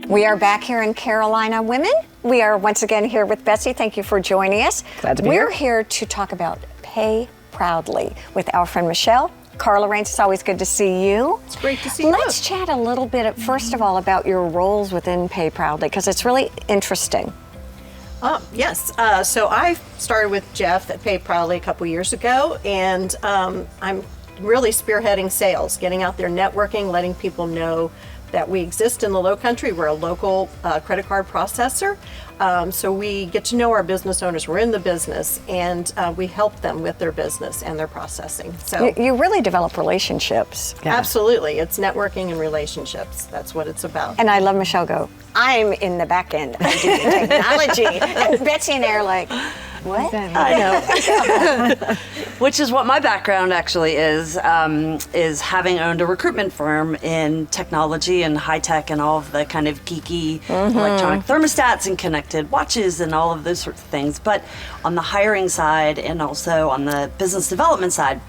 We are back here in Carolina Women. We are once again here with Betsy. Thank you for joining us. Glad to be We're here to talk about Pay Proudly with our friend Michele. Carla Raines, it's always good to see you. It's great to see you. Let's chat a little bit, first of all, about your roles within Pay Proudly, because it's really interesting. Yes. So I started with Jeff at Pay Proudly a couple years ago, and I'm really spearheading sales, getting out there, networking, letting people know that we exist in the Lowcountry. We're a local credit card processor. So we get to know our business owners. We're in the business, and we help them with their business and their processing. So You really develop relationships. Yeah. absolutely, it's networking and relationships. That's what it's about. And I love Michele go, I'm in the back end. I do the technology. And Betsy and I are like, what? I know. Which is what my background actually is having owned a recruitment firm in technology and high tech and all of the kind of geeky electronic thermostats and connected watches and all of those sorts of things. But on the hiring side and also on the business development side.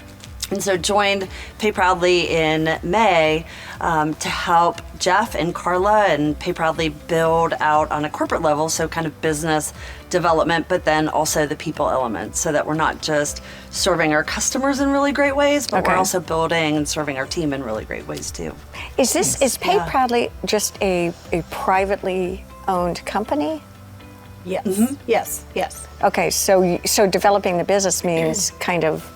And so joined Pay Proudly in May to help Jeff and Carla and Pay Proudly build out on a corporate level, so kind of business development, but then also the people element, so that we're not just serving our customers in really great ways, but we're also building and serving our team in really great ways too. Is Pay Proudly just a privately owned company? Yes. Yes. Okay, so developing the business means kind of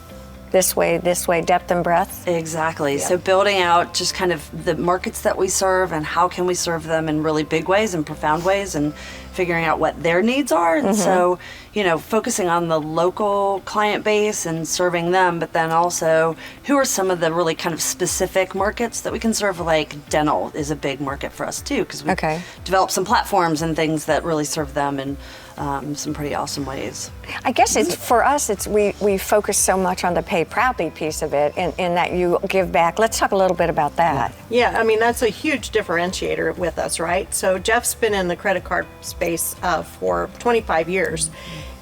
this way, depth and breadth? Exactly. So building out just kind of the markets that we serve and how can we serve them in really big ways and profound ways, and figuring out what their needs are. And so, focusing on the local client base and serving them, but then also who are some of the really kind of specific markets that we can serve, like dental is a big market for us too, because we've developed some platforms and things that really serve them in some pretty awesome ways. I guess it's for us, we focus so much on the Pay Proudly piece of it, in that you give back. Let's talk a little bit about that. Yeah, I mean, that's a huge differentiator with us, right? So Jeff's been in the credit card space for 25 years.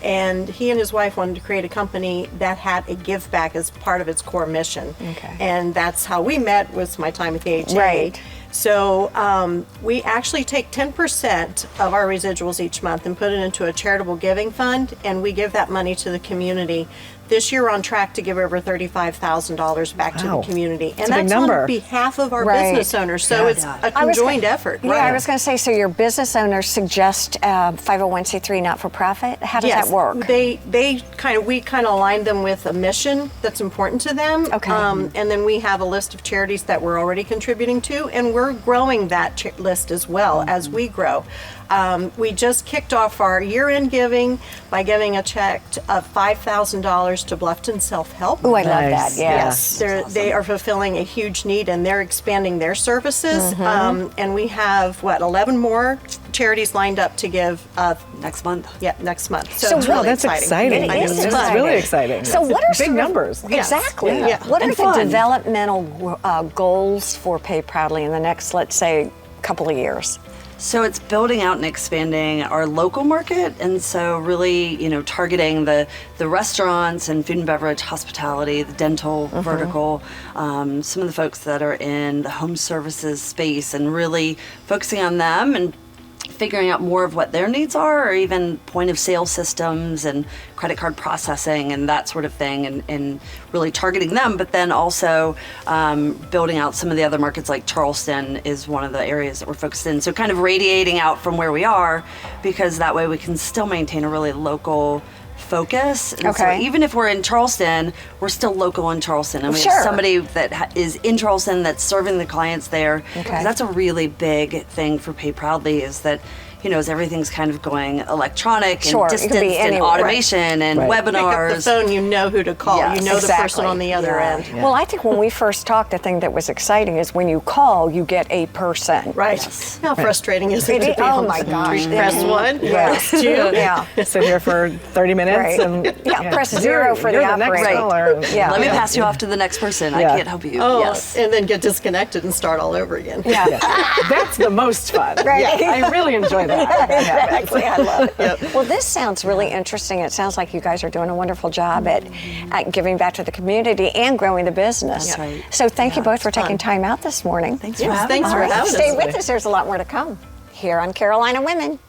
And he and his wife wanted to create a company that had a give back as part of its core mission. Okay. And that's how we met, was my time at the HA. Right. So we actually take 10% of our residuals each month and put it into a charitable giving fund, and we give that money to the community. This year, we're on track to give over $35,000 back to the community. And that's on behalf of our business owners. So it's a conjoined effort. Yeah, I was going to say, so your business owners suggest 501c3 not-for-profit? How does that work? We kind of align them with a mission that's important to them. Okay. And then we have a list of charities that we're already contributing to, and we're growing that list as well as we grow. We just kicked off our year-end giving by giving a check of $5,000 to Bluffton Self-Help. Oh, I love that. Yes. They are fulfilling a huge need, and they're expanding their services. And we have, 11 more charities lined up to give Next month. Yeah, next month. So it's really that's exciting. It is This is really exciting. So what are big numbers? Exactly. Yeah. What are And the fun. developmental goals for Pay Proudly in the next, let's say, couple of years? So it's building out and expanding our local market, and so really, targeting the restaurants and food and beverage, hospitality, the dental vertical, some of the folks that are in the home services space, and really focusing on them and figuring out more of what their needs are, or even point of sale systems and credit card processing and that sort of thing, and really targeting them. But then also building out some of the other markets, like Charleston is one of the areas that we're focused in. So kind of radiating out from where we are, because that way we can still maintain a really local focus. And so even if we're in Charleston, we're still local in Charleston, and we have somebody that is in Charleston that's serving the clients there. Because that's a really big thing for Pay Proudly, is that as everything's kind of going electronic and distanced and automation and webinars. Pick up the phone, you know who to call. Yes, you know the person on the other end. Yeah. Well, I think when we first talked, the thing that was exciting is when you call, you get a person. Right. Yes. How frustrating is it to be oh my gosh. Press one, press two. Yeah. Sit here for 30 minutes and press zero for the next operator. caller. Yeah. Let me pass you off to the next person. I can't help you. Oh, and then get disconnected and start all over again. Yeah. That's the most fun. Right. Yeah, I really enjoy that. Exactly. I love it. Well, this sounds really interesting. It sounds like you guys are doing a wonderful job at giving back to the community and growing the business. That's right. So thank you both for taking time out this morning. Thanks for having us. Thanks for having us. Stay with us. There's a lot more to come. here on Carolina Women.